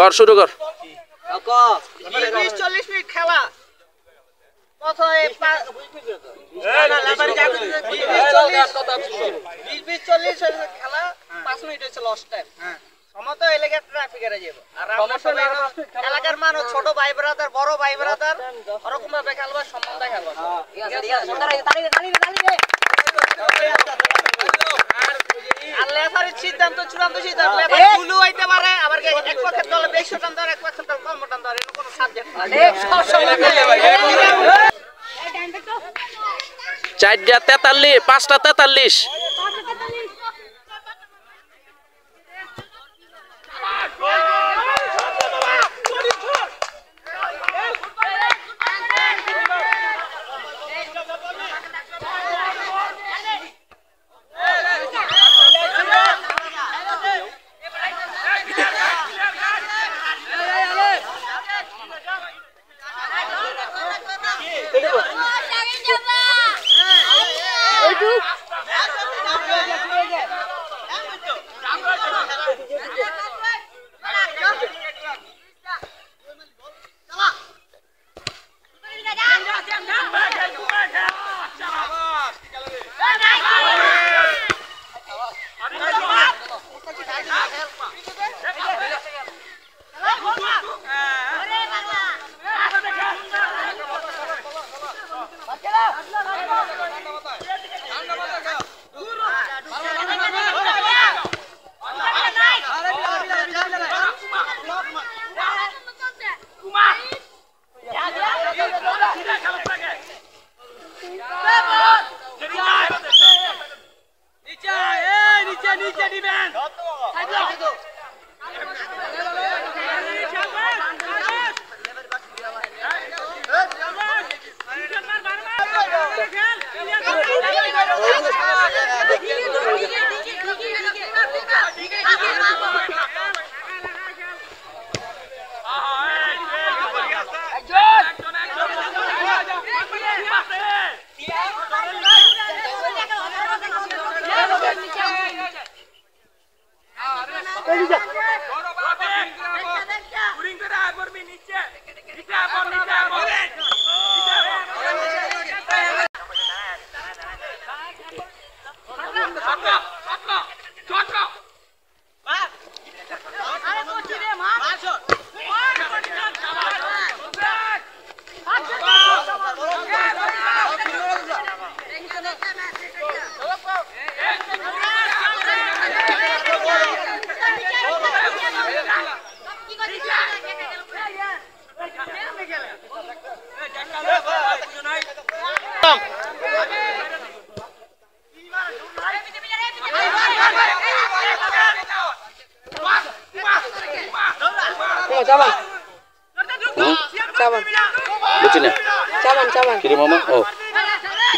কর শুরু কর 20-40 মিনিট খেলা প্রথমে 20-40 খেলা 5 মিনিট হয়েছে লস্ট টাইম সমত এলাকার ট্রাফিকের যাব আর আমরা সবাই এলাকার মানুষ ছোট ভাই ব্রাদার বড় ভাই ব্রাদার ওরকম ভাবে খেলবা সম্মান দেখাবো আর লেফারির সিদ্ধান্ত চূড়ান্ত সিদ্ধান্ত লেফারি ভুলও হইতে পারে আবার এক পক্ষের দলে 200 টান ধরে এক পক্ষের দলে কম টান ধরে কোনো সাবজেক্ট না চারটা 43 পাঁচটা 43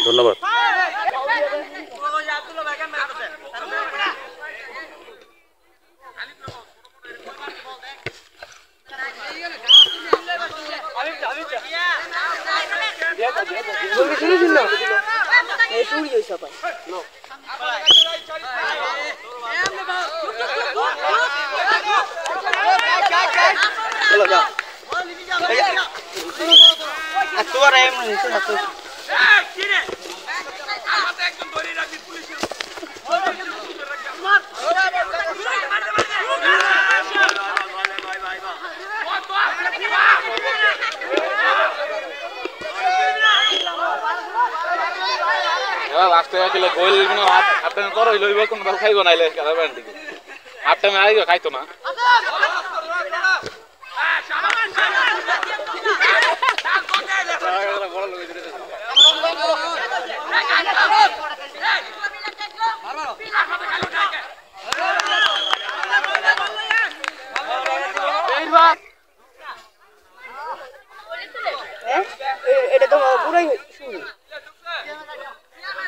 ধন্যবাদ খাইব নাইলে হাফ টাইমে আগে খাইতো না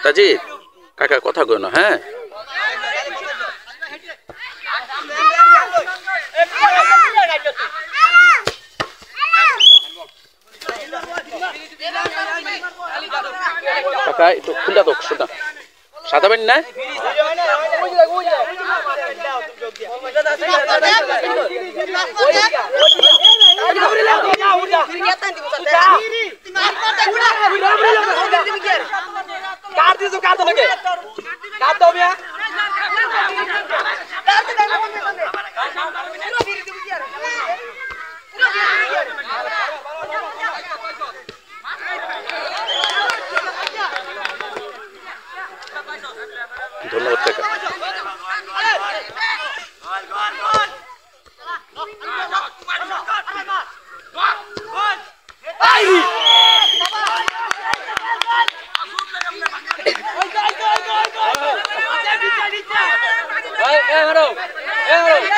তাজিদ কাকা কথা কই না হ্যাঁ কাকা একটু খুলে দাও শুননা সাদা বেন না ধন্যবাদ কাকা।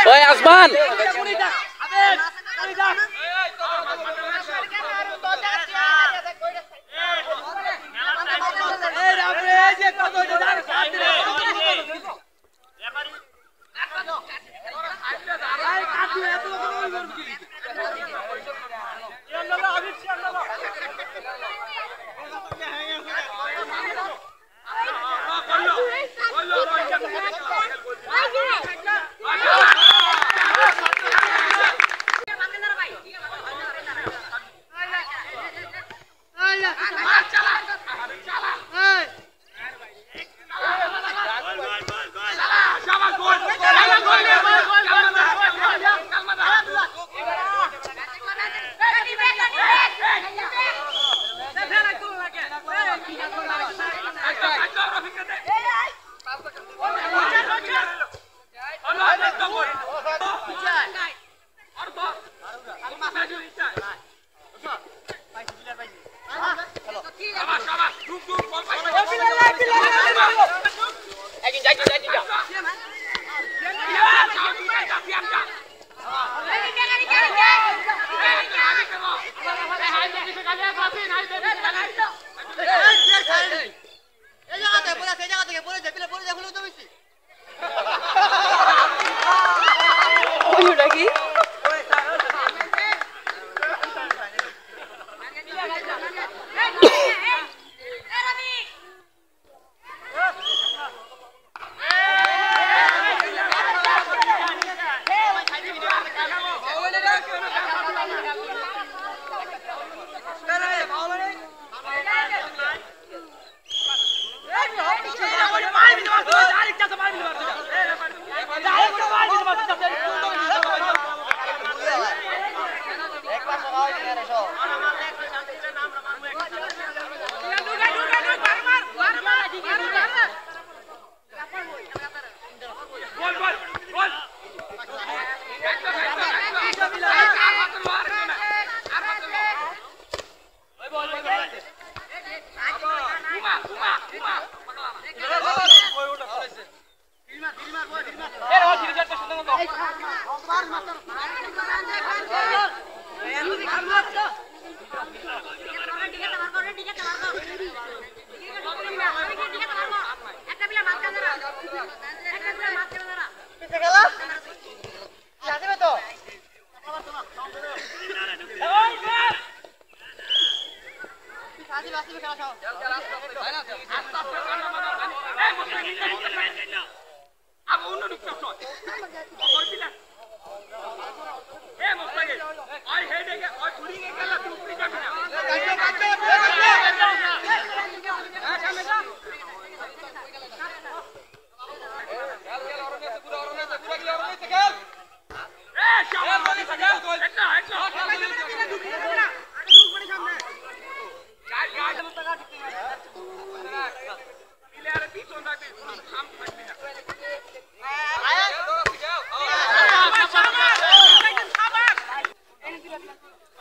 ওই আসমান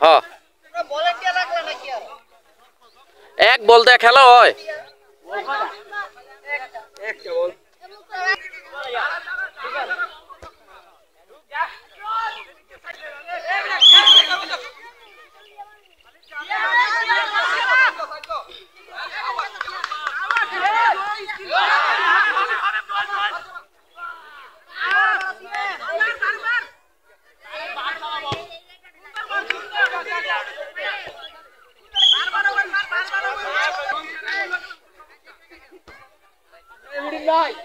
হ্যাঁ এক বলতে খেলা হয় Right.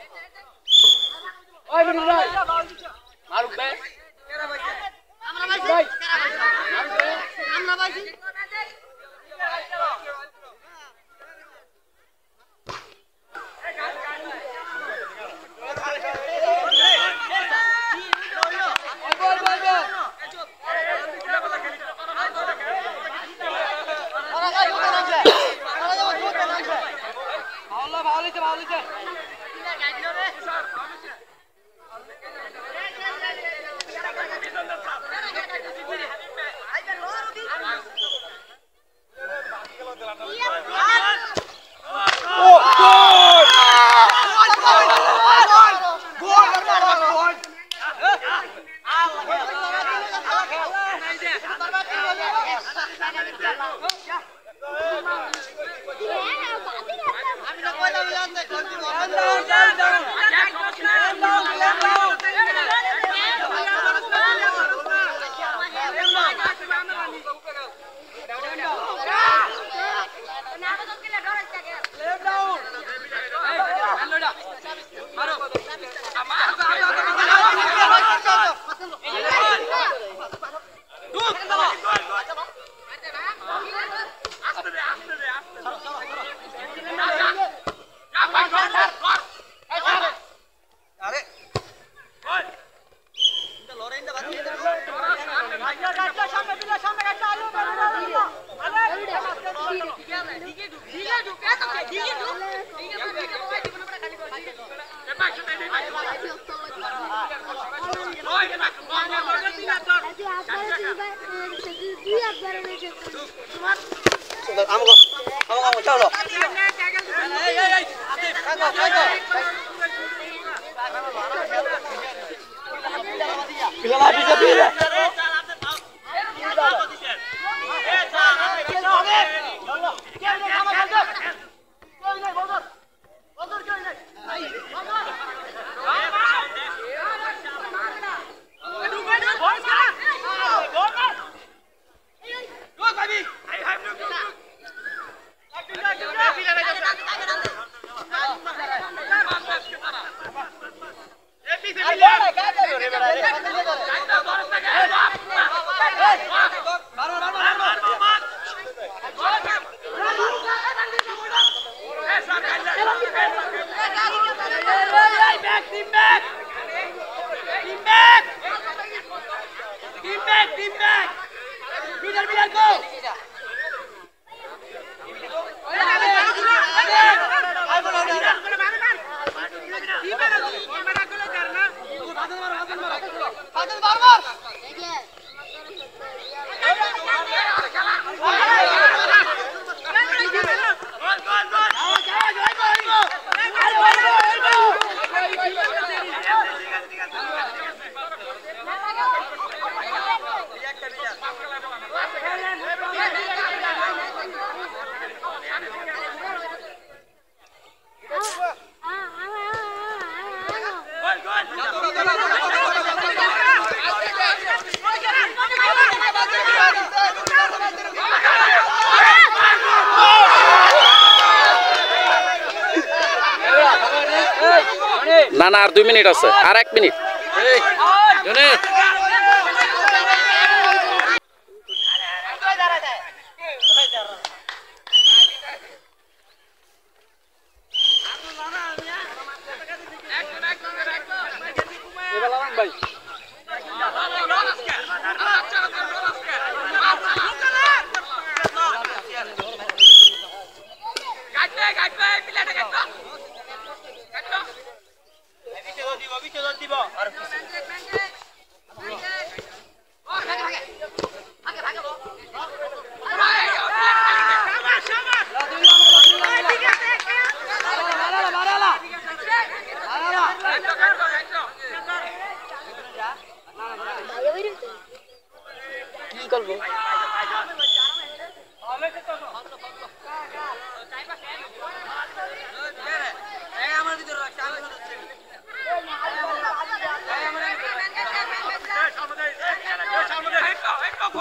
না না আর 2 মিনিট আছে আর 1 মিনিট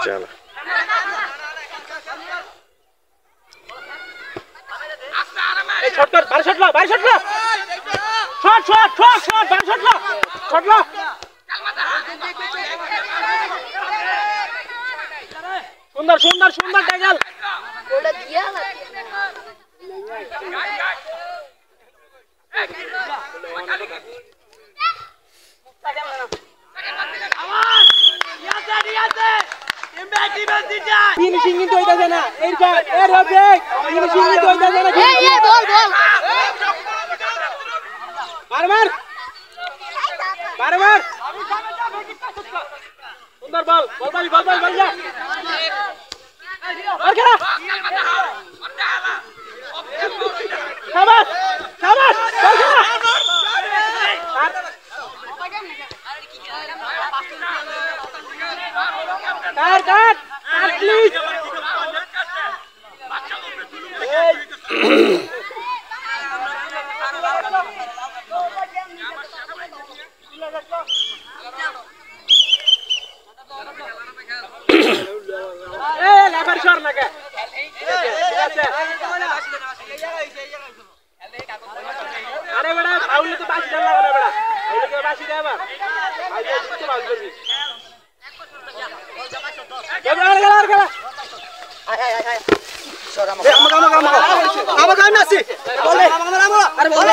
চলো এই শট কর বাড়ি শট লো শট শট শট শট বাড়ি শট লো সুন্দর সুন্দর সুন্দর ট্যাকল ওটা দিয়া না ফিনিশিং কিন্তু হইতাছে না এরপর এর হবে ফিনিশিং কিন্তু হইতাছে না এই বল বল বারবার বারবার সুন্দর বল বল যা ওকে শাবাশ শাবাশ বল খেলা কাট প্লিজ লাফার সর নাকি আরে বেটা ফাউলে তো বাসি ডালা করে বেটা ফাউলে তো বাসি দে আবার আইতে তো বাস করবি খেলা আয় সর আমাকে আমি আছি বল আরে বল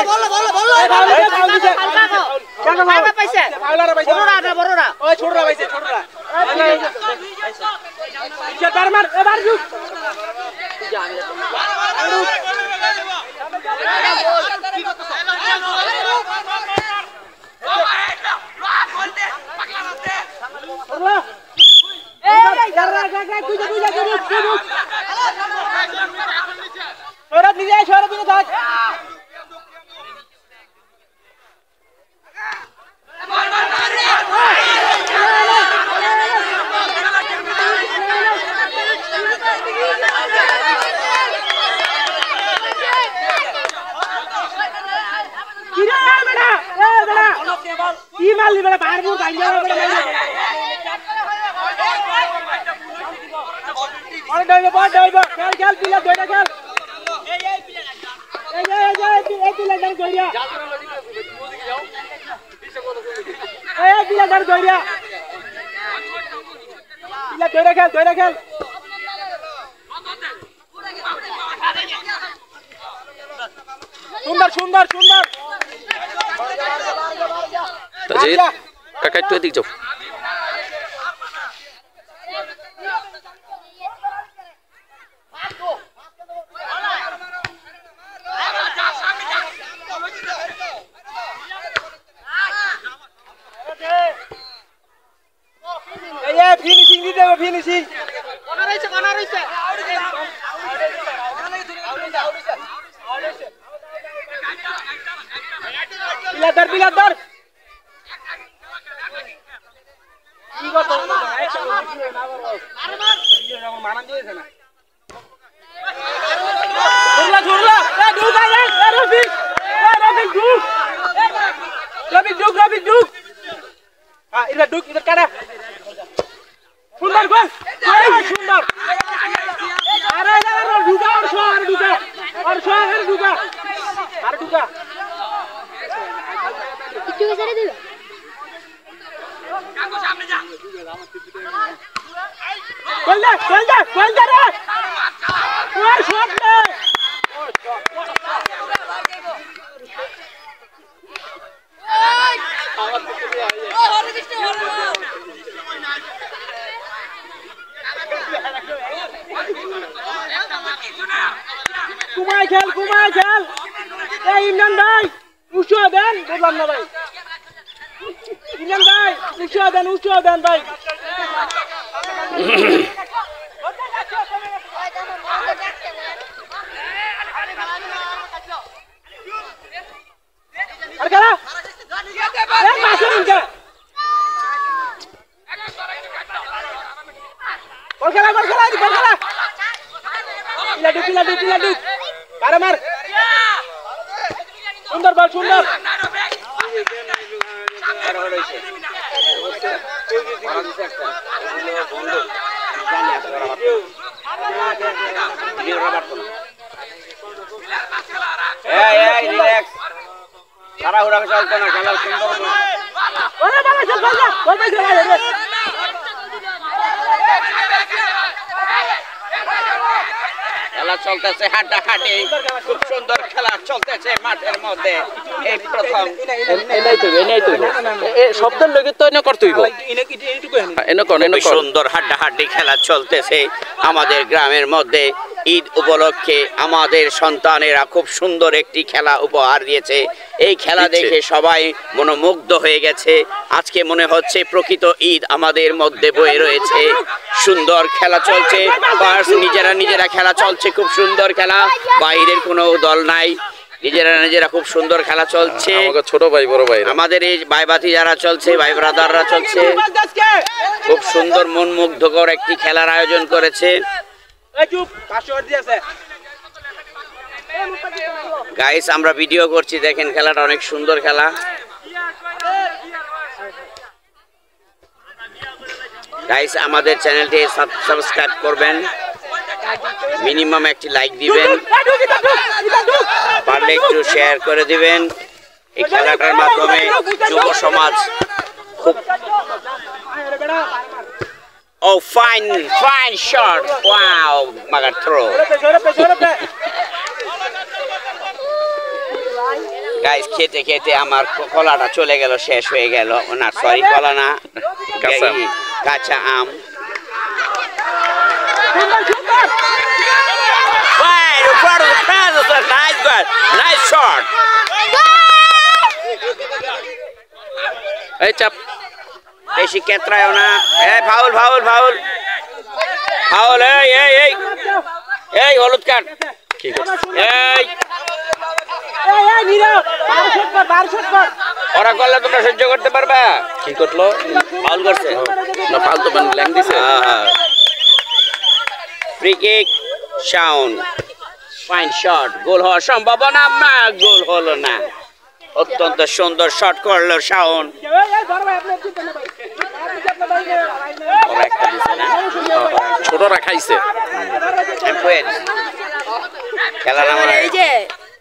পাইছে ফাউলারে পাইছে বড়রা ওই ছোটরা পাইছে ছোটরা ইচ্ছা মার এবার যুগ সুন্দর সুন্দর সুন্দর তাজিদ কাকা একটু এদিক যাও ফিনিশিং দিতে হবে ফিনিশিং বিলাদার কি কথা মানান দিয়েছে না ঝুরলা রফিক ঢুক হ্যাঁ ইধর ঢুক ইধর কাটা সুন্দর গোল সুন্দর আরে ঢুকা আর ঢুকা কিছু কে ছেড়ে দিবে সামনে যা গোল দে রে ওই শট নে কুমাই খেল এই ইমরান ভাই উৎসাহ দেন বললাম না ভাই ইমরান ভাই উৎসাহ দেন ভাই আর খেলা বল খেলা পিলা ডুক পারে মার সুন্দর বল সুন্দর সারা হুড়া চলতো না খেলা সুন্দর খেলা চলতেছে হাড্ডাহাড্ডি খুব সুন্দর খেলা চলতেছে মাঠের মধ্যে এই প্রথম শব্দের লগে তো এনে করতে হইব সুন্দর হাড্ডাহাড্ডি খেলা চলতেছে আমাদের গ্রামের মধ্যে ঈদ উপলক্ষে আমাদের সন্তানেরা খুব সুন্দর একটি খেলা উপহার দিয়েছে এই খেলা দেখে সবাই মনোমুগ্ধ হয়ে গেছে আজকে মনে হচ্ছে প্রকৃত ঈদ আমাদের মধ্যে বয়ে রয়েছে সুন্দর খেলা চলছে নিজেরা খেলা চলছে খুব সুন্দর খেলা বাইরের কোনো দল নাই নিজেরা খুব সুন্দর খেলা চলছে ছোট ভাই বড় ভাই আমাদের এই ভাইবাতি যারা চলছে ভাই ব্রাদাররা চলছে খুব সুন্দর মনমুগ্ধকর একটি খেলার আয়োজন করেছে গাইস আমরা ভিডিও করছি দেখেন খেলাটা অনেক সুন্দর খেলা গাইস আমাদের চ্যানেলটি সাবস্ক্রাইব করবেন মিনিমাম একটি লাইক দিবেন পারলে একটু শেয়ার করে দিবেন এই খেলাটার মাধ্যমে যুব সমাজ খুব Oh, fine shot. Wow, Magar throw. Guys, খেতে আমার কলাটা চলে গেল শেষ হয়ে গেল না সরি কলা না কাঁচা আম Nice shot. Hey, chap. বেশি কেত্রায়ও না ফাউল এই হলুদ কার্ড ওরা করলে তোমরা সহ্য করতে পারবা কি করলো ফাউল করছে না ফাউল তো ল্যাং দিছে free kick sound fine shot goal হওয়ার সম্ভাবনা না গোল হলো না অত্যন্ত সুন্দর শট করলো শাওন ছোটরা খাইছে খেলার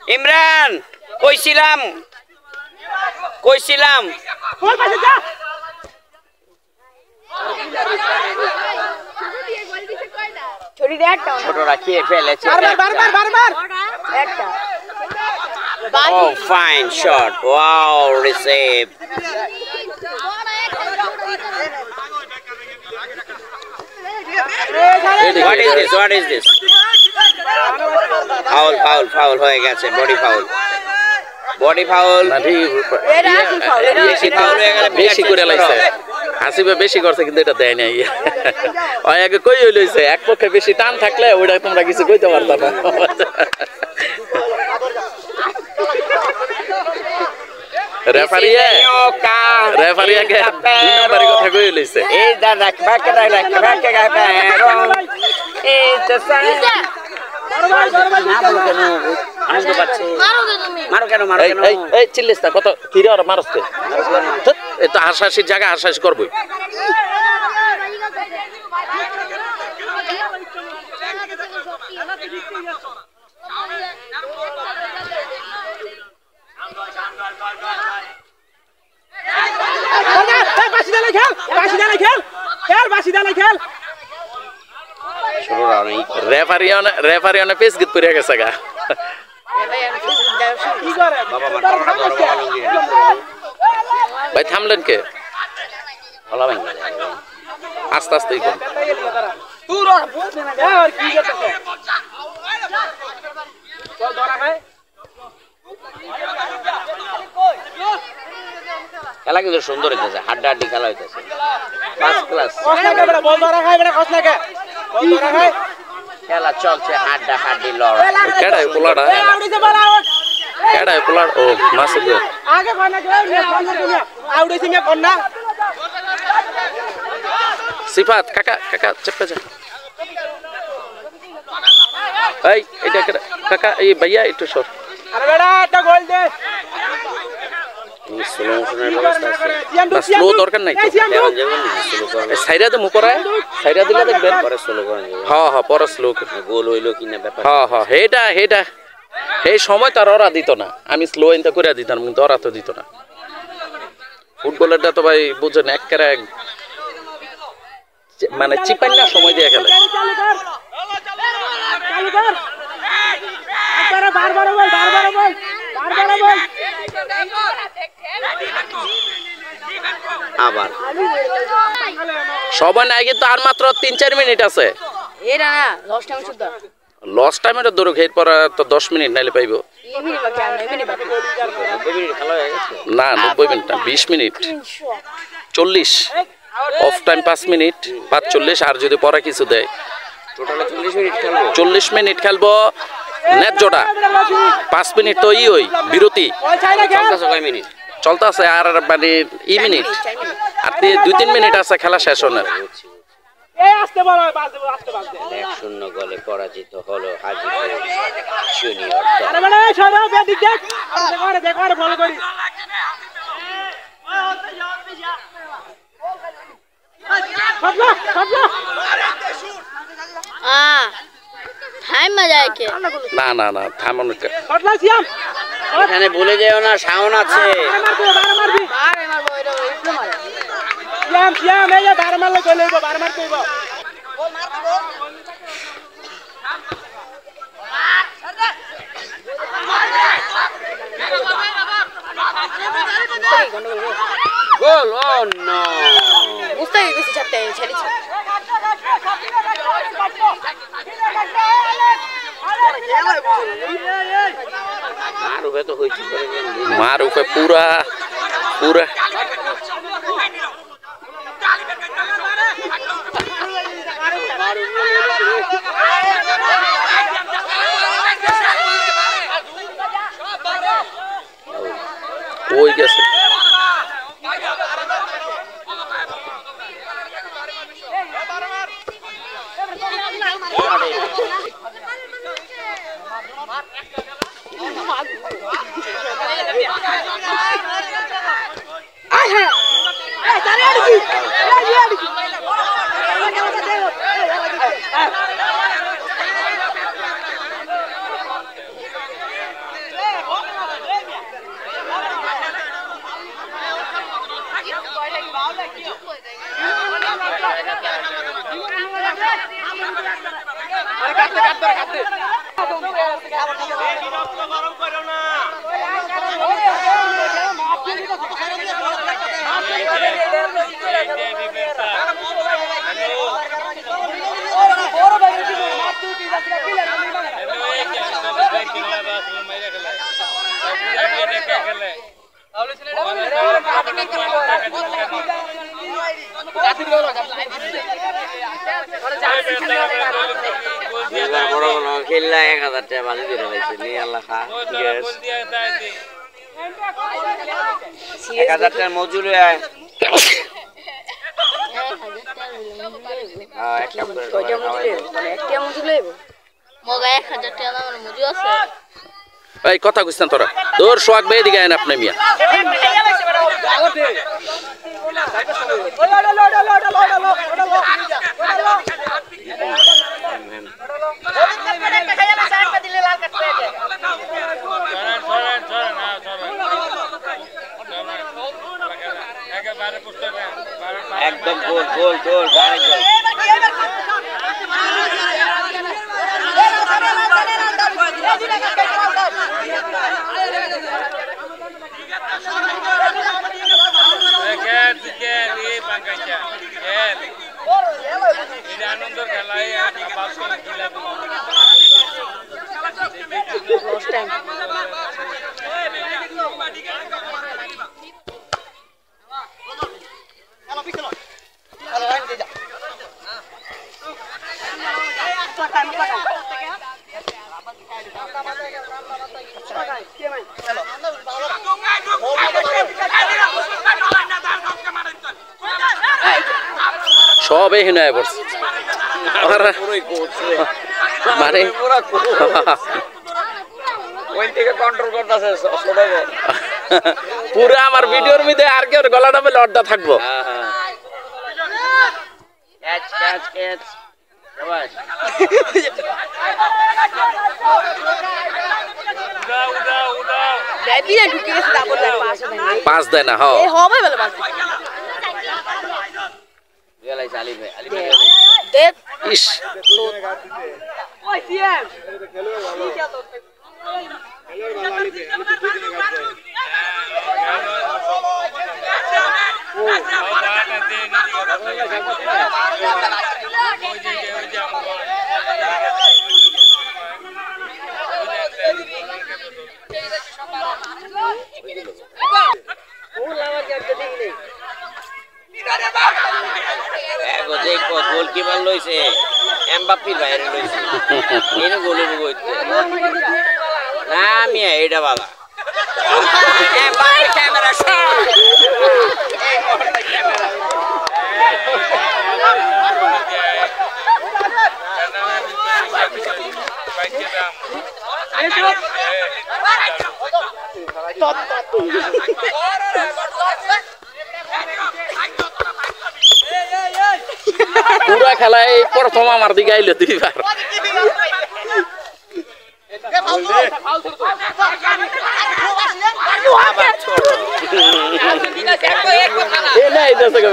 ইমরান কইছিলাম ছোটরা খেয়ে ফেলেছে Oh, fine shot. Wow, receive. What is this? Foul হয়ে গেছে body foul বেশি করে লাইছে হাসিবে বেশি করছে কিন্তু এটা দেয় নাই ওই আগে কই হইছে এক পক্ষে বেশি টান থাকলে ওইটা তোমরা কিছু কইতে পারতা না রেফারিয়া কে নম্বরে কথা কই লইছে এই দা রাখবা কে গায়রো এই তো সাই এই চিল্লিস না কত কিরে ওরা মারছে এই তো হাসাহাসির জায়গা হাসাহাসি করবই রেফারিয়ানে পেস গিত পড়ে গেছে গা ভাই থামলেন কে আস্তে আস্তে খেলা কিন্তু সুন্দর হইতেছে হাড্ডাহাড্ডি খেলা হইতেছে ফার্স্ট ক্লাস খেলা চলছে হাড্ডাহাড্ডি লড়াই কেডাই পোলাডা ও মাসুদ আগে কোনা আউড়েছি মে কোনা সিফাত কাকা চেপে যা এই এটা কাকা এই ভাইয়া একটু সর আরে বেটা একটা গোল দে স্লো দরকার নাই সাইরা তো মুকরায় সাইরা দিলে দেখবেন পরে স্লো করেন হ্যাঁ পরে স্লো গোল হইলো কিনা ব্যাপার হ্যাঁ হেটা এই সময় তার ওরা দিত না আমি স্লো ইনটা করে দিতাম কিন্তু ওরা তো দিত না ফুটবলারটা তো ভাই বুঝেন একেবারে মানে চিপান্না সময় দিয়ে খেলে আবার সবাই নাই কিন্তু আর মাত্র 3-4 মিনিট আছে এটা না লস টাইম শুদ্ধ লস টাইমের দৌড় খেয়ে পর তো 10 মিনিট নাইলে পাইবো ইমিনি বাকি আর ইমিনি বাকি 90 মিনিট খেলা হয়ে গেছে না 90 মিনিট না 20 মিনিট 40 অফ টাইম 5 মিনিট 45 আর যদি পরে কিছু দেয় টোটালে 40 মিনিট খেলবো 40 মিনিট খেলবো ন্যায্যটা 5 মিনিট তো ওই বিরতি চলতেছে কয় মিনিট চলতে আছে আর মানে মিনিট আর 2-3 মিনিট আছে খেলা শেষ হওয়ার এই আসতে বলো বাজে আসতে বাজে 1-0 গোলে পরাজিত হলো হাজীপুর জুনিয়র দল আরে মানে সবাই বেদিক দেখ দেখো আরে ফলো করি সবলা টাইম মজা আইকে না না না থামুন সবলা সিয়াম এখানে ভুলে যেও না শাওন আছে মারবি আরে মারবো এটা ইসলে মারে সিয়াম এই যে বার মারলে কই লইব বার মার কইব গোল ও নো মুস্তাফি বেশি চাপতে ছেড়েছে আর ওবে তো হইছি করে গেল মার উপরে পুরা পুরা ওই গেছে বড় বড় খেললা 1000 টাকা বাজি দিতে লাইছে নি আল্লাহ খা গ্যাস 1000 টাকা মজুরি আয় একটা কয়টা মজুরি মানে একটা মজুরি লইব মগা 1000 টাকা আমার মজুরি আছে এই কথা কইছেন তোরা তোর সোয়াগ বে দিকে আইন আপনি মিয়া একদম গোল গোল গোল সবে হিনায় পড়ছে মানে ওই থেকে কন্ট্রোল করতেছে ছোট পুরো আমার ভিডিওর মধ্যে আর কি গলাটা বেলে অর্ধা থাকবো ক্যাচ ক্যাচ ক্যাচ সবাই দেবিনা ঢুকে গেছে তারপর পাস দেয় না হ্যাঁ এই হবে বলে পাস গেলাই আলী ভাই দেখ ইস ওই সিএম খেলোয়াড় গোলকিপার লইছে এমবাপ্পির বাইরে লইছে এনে গোলে বইতে না মিয়া এটা বালা এমবাপ্পি ক্যামেরা শট এই মুহূর্তে ক্যামেরা পুরা খেলায় প্রথম আমার দিকে আইলো দুইবার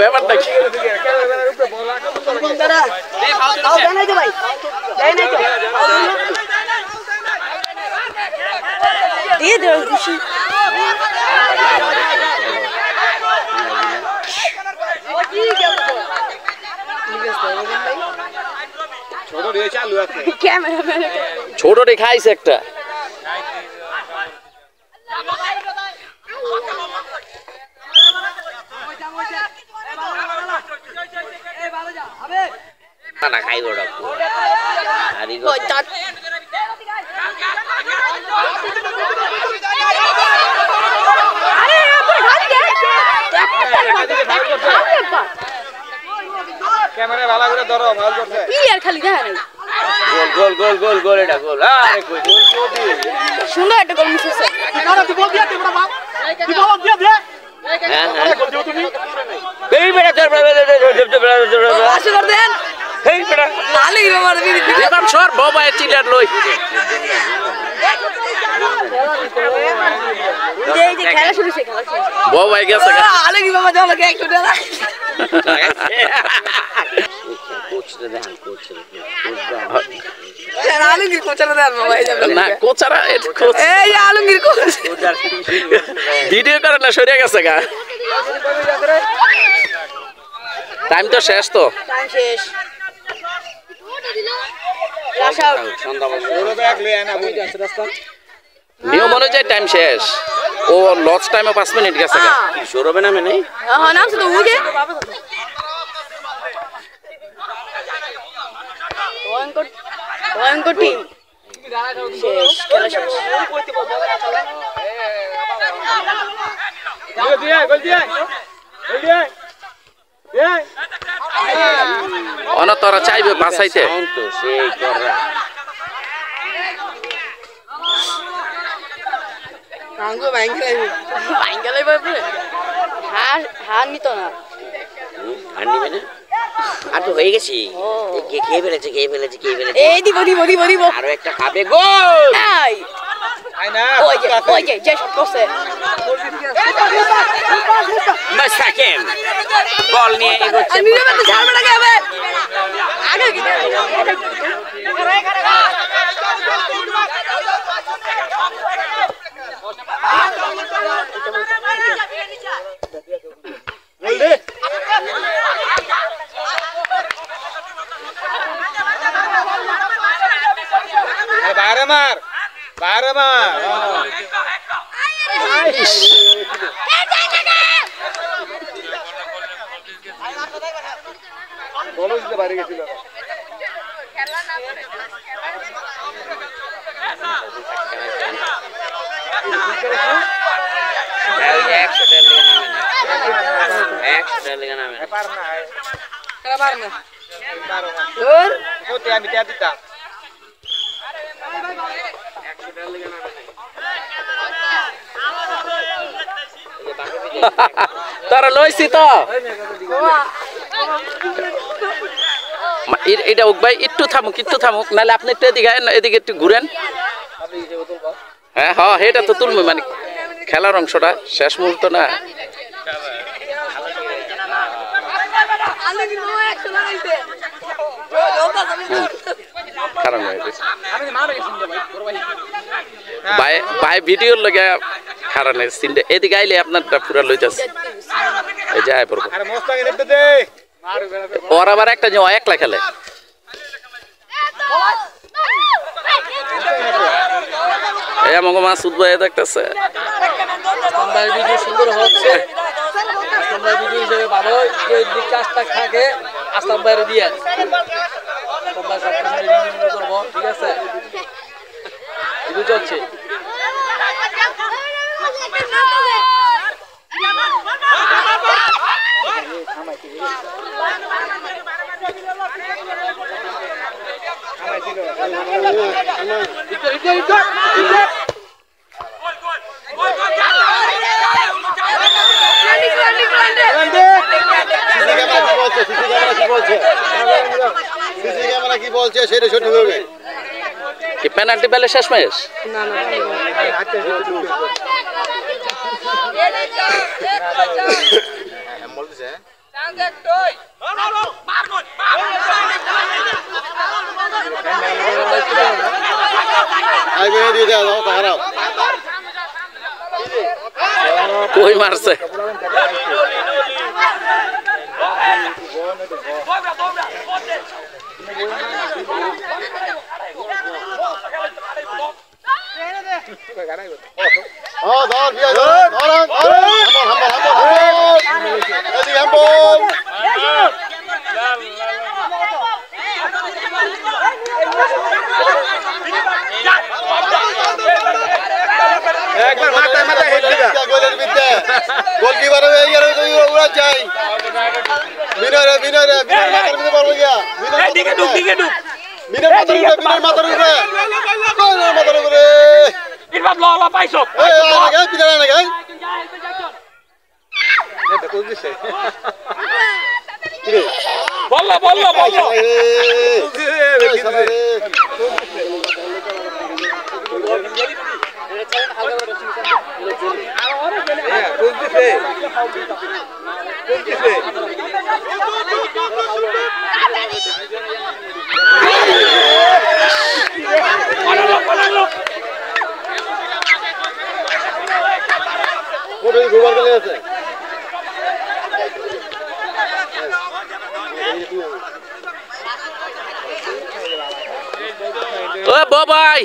ব্যাপারটা কি ছোট রে খাইছে একটা না খাইব ক্যামেরা ভালো করে ধরো ভালো করছে কি আর খালি দেখা নাই গোল গোল গোল গোল গোল এটা গোল আরে কই সুন্দর একটা গোল মিস হচ্ছে দাঁড়া তুই বল দিয়া দে বড় বাপ তুই বল দিয়া দে হ্যাঁ আরে গোল দিও তুমি এই বেটা তোর আসি কর দেন এই বেটা লালি বাবার বিড়ি এবার সর বাবা চিটার লই এই যে খেলা শুরু হইছে খেলা শুরু বাবা গেছে আলে কি বাবা যাও লাগে একটু দেলা কোচটা দেন কোচটা আলুগির কোচারা দেন বাবা এই যাবে না কোচারা কোচ এই আলুগির কোচ ভিডিও করে না সরে গেছে গা টাইম তো শেষ তো টাইম শেষ ক্লাস আউট নিয়ম অনুযায়ী টাইম শেষ ও লস টাইমে 5 মিনিট গেছে গা সৌরভে নামে নেই হ্যাঁ নাম তো উঠে ভয়ঙ্কর ভয়ঙ্কর টিম শেষ খেলা শেষ গোল দিয়ে অনতরা চাইবে বাঁচাইতে তো সেই কররা আঙ্গো ব্যাংকেলাই পাবে হার নিত না আর নিবে না আর তো হয়ে গেছি কে ফেলেছে এই দিব আরো একটা খাবে গোল এই ওই যে শট করছে মাসাকেম বল নিয়ে এগোচ্ছে আমি তো সামনে লাগে হবে আগে কি বাইরে মার বলো দিতে বাইরে গেছিল আমি দিতাম তারা লইছি তো এটা হোক ভাই একটু থামুক নাহলে আপনি একটু এদিকে একটু ঘুরেন হ্যাঁ হ্যাঁ এটা তো তুলবে মানে খেলার অংশটা শেষ মুহূর্ত না কারণ ভাই ভিডিওর লগে কারণে সিনটা এদিকে আইলে আপনারটা পুরা লইতাছে এই যায় পড়বো আরে মোস্তাকে দেখতে দে ওর আবার একটা যে একলা খেলে আমাকে মাসুদ ভাই দেখতেছে ভিডিও সুন্দর হচ্ছে ভিডিও হিসেবে ভালো কাজটা থাকে আসলাম বাইরে দিয়ে করবো ঠিক আছে ভিডিও চলছে কি বলছে সেটা সঠিক হবে কি পেনাল্টি পেলে শেষ ম্যাচ কই মারছে একবার মাথায় মাথায় হেড দিবা গোলের ভিতরে গোলকিপার ওরা চাই বিনয় বিনয় মাথার ভিতরে পারবে গিয়া বিনয় দিকে ঢুক বিনয় মাথার উপরে মাথার উপরে ইরবাদ ললা পাইছো এই আগে পিছনে না গাই এটা কোন দিছে কিরে বললা ও বাবাই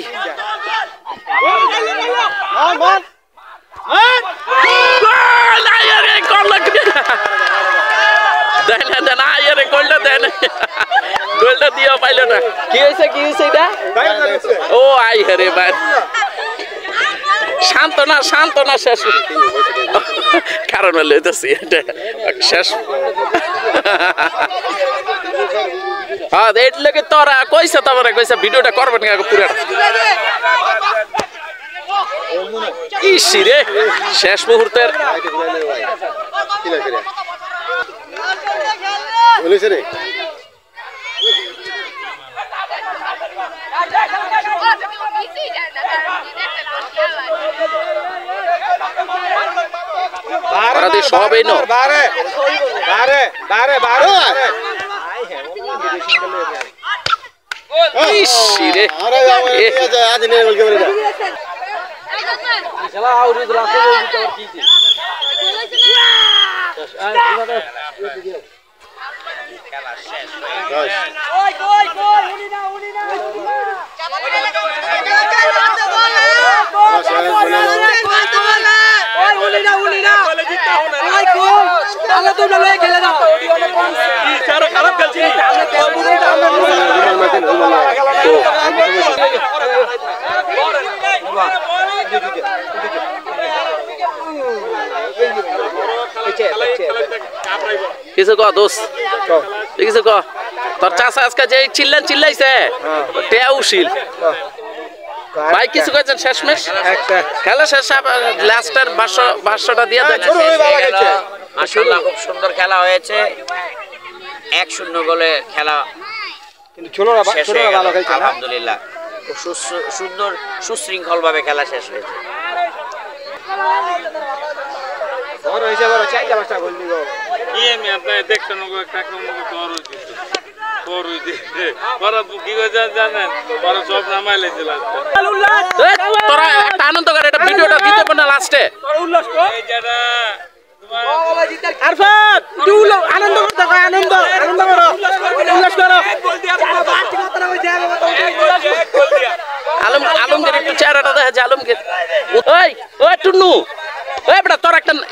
গোলটা দিয়া পাইল না কি হয়েছে এটা ও আই হরে ভাই শান্তনা শেষ কারণ হলে শেষ হ্যাঁ এর লাগে তোরা কইছে তোমার কইছে ভিডিওটা করবেন পুরা ইসি রে শেষ মুহূর্তের রে সবাই নো ইসি রে কিছু ক দোস্ত কিছু ক তোর চাষা আজকে যে চিল্লাইছে টেউশিল ভাই কিছু কয়েছেন শেষ ম্যাচ খেলা শেষ লাস্টের ভাষ্যটা দিয়ে দেন মাশাআল্লাহ খুব সুন্দর খেলা হয়েছে 1-0 গোলে খেলা কিন্তু ছোটরা ভালো খেলছে আলহামদুলিল্লাহ খুব সুন্দর সুশৃঙ্খল ভাবে খেলা শেষ হয়েছে বড় হইছে বড় চাইটা বাচ্চা গোল দিব কি আমি আপনার দেখছেন ওগো একটা কোন তোর হইছে বড় কি হইছে জানেন বড় সব নামাই লাইছিল তোরা একটা আনন্দ করে এটা ভিডিওটা দিতে পার না লাস্টে এই যেটা আরফাত আনন্দ করতে আনন্দ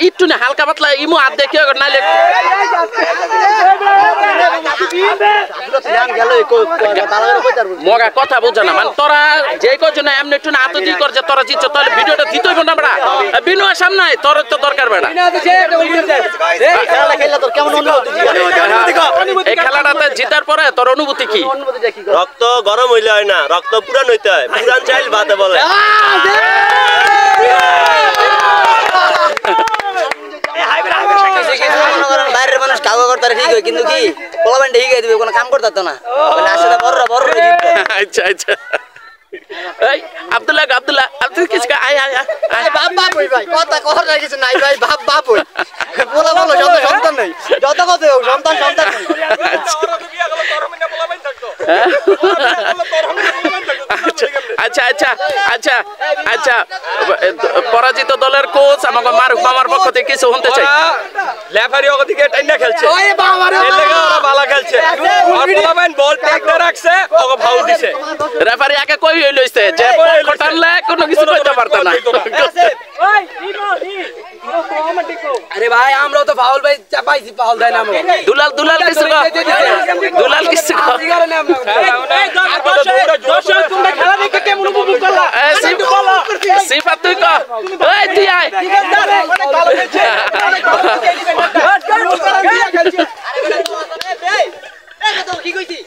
একটু না হালকা পাতলা ইমো হাত দেখে নাইলে মগা কথা বুঝা না মানে তোরা যে কজন এমনি একটু না আততি করছে তোরা জিতছ তাহলে ভিডিওটা দিতে হইব না আমরা বিনয় সামনে তোর তো দরকার বেড়া এই খেলাটাতে জিতার পরে তোর অনুভূতি কি? রক্ত গরম হইলে হয় না, রক্ত পুরান হইতে হয়। পুরান চাইল ভাতে বলে। বাইরের মানুষ কাগজ করতে ঠিক হয় কিন্তু কি পোলাবেন ঠিক হয়ে দিবে কোনো কাম করতে না আসলে বড় বড় আচ্ছা আচ্ছা এই আব্দুল্লাহ আব্দুল্লাহ আব্দুল কিছু আয় আয় আয় বাপ বাপ হই ভাই কথা কথা কিছু নাই ভাই বাপ বাপ হই পোলা বলো সন্তান নাই যত কথা হোক সন্তান সন্তান আচ্ছা আচ্ছা আচ্ছা আচ্ছা পরাজিত দলের কোচ আমাকে মারুফ মামার পক্ষ থেকে কিছু শুনতে চাই। লেফারি ওকে দিকে টাইনা খেলছে ওই বাবা রে এর লাগা ওরা ভালো খেলছে আর পোলাবেন বল ট্যাগটা রাখছে ওকে ফাউল দিছে রেফারি আগে কই হইলইছে যে পক্ষ টানলে কোনো কিছু কইতে পারতা না। ওই ই আরে ভাই আমরা তো ফাউল ভাই চাপাইছি ফাউল দেয় না আমরা দুলাল দুলাল কিছু কো দুলাল কিছু কো দর্শক তোমরা খেলা দেখে কেমন উপভোগ করলা সিফাত তুই কো এই তুই আয় কি কইছি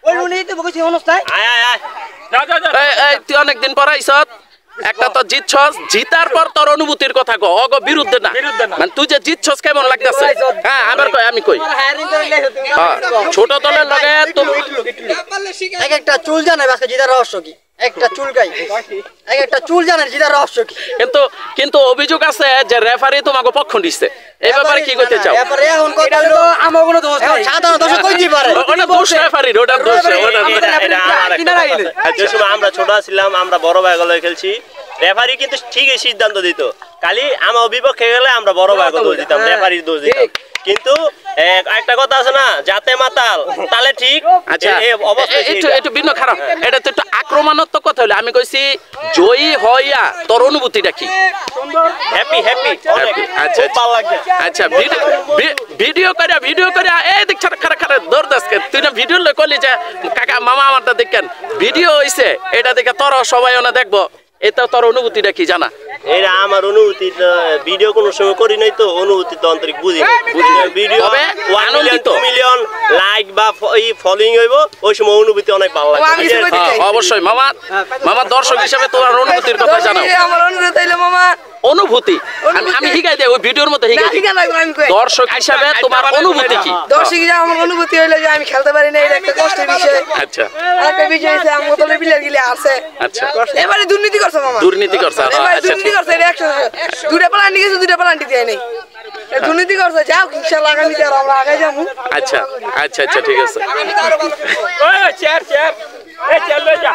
ওই নুনি তো বকছি অবস্থায় আয় আয় আয় এই তুই অনেকদিন পর আইছত একটা তো জিতছস জিতার পর তোর অনুভূতির কথা কো অগ বিরুদ্ধে না মানে তুই যে জিতছস কেমন লাগতাছে? হ্যাঁ আবার কই আমি কই ছোট দলের লগে তো এক একটা চুল জানে আজকে জিতার রহস্য কি একটা চুলকাই এক একটা চুল জানে জিতার রহস্য কি কিন্তু কিন্তু অভিযোগ আছে যে রেফারি তোমাকে পক্ষ নিছে এই ব্যাপারে কি কইতে চাও? এরপরে এখন কথা হলো আমার কোনো দোষ নাই সাধারণ দোষ কইতে পারে ওটা দোষ রেফারির ওটা দোষ এটা যে সময় আমরা ছোট ছিলাম আমরা বড় ভাই গলে খেলছি রেফারি কিন্তু ঠিকই সিদ্ধান্ত দিত খালি আমার বিপক্ষে গেলে আমরা বড় ভাই দোষ দিতাম রেফারির দোষ দিতাম কিন্তু একটা কথা আছে না যাতে মাতাল তালে ঠিক। আচ্ছা এই অবস্থা একটু ভিন্ন খারাপ এটা তো একটু আক্রমণাত্মক কথা হলো আমি কইছি জয়ী হইয়া তোর অনুভূতিটা কি? হ্যাপি হ্যাপি আচ্ছা ভালো লাগছে আচ্ছা ভিডিও করে এই দেখ খারা খারা দৌড় দাসকে তুই না ভিডিও লই কইলি যে কাকা মামা আমারটা দেখেন ভিডিও হইছে এটা দেখে তোর সবাই ওনা দেখবো এটা তোর অনুভূতিটা কি জানা? এরা আমার অনুভূতি ভিডিও কোনো সময় করি নাই তো অনুভূতি তো আন্তরিক বুঝি ভিডিও 1 মিলিয়ন লাইক বা ফলোইং হইব ওই সময় অনুভূতি অনেক ভালো লাগে। অবশ্যই মামা মামা দর্শক হিসেবে তোমার অনুভূতির কথা জানাও। আমার অনুরোধ হইলো মামা অনুভূতি আমি শিখাই দেই ওই ভিডিওর মধ্যে শিখাই দিই দর্শক হিসেবে তোমার অনুভূতি কি? দর্শক হিসেবে আমার অনুভূতি হইলো যে আমি খেলতে পারি না এটা একটা কষ্টের বিষয়। আচ্ছা আরেকটা বিষয় হইছে আমার দলের প্লেয়ার গিলে আছে আচ্ছা এবারে দুর্নীতি করছে মামা দুর্নীতি করছে এবারে দুর্নীতি করছে এটা 100 দুইটা প্লান্টি গেছে দুইটা প্লান্টি দেয় নাই দুর্নীতি করছে যাও ইনশাআল্লাহ আগামীতে আমরা আগে যাবো। আচ্ছা আচ্ছা আচ্ছা ঠিক আছে ওই চেয়ার চেয়ার এই চেয়ার লই যা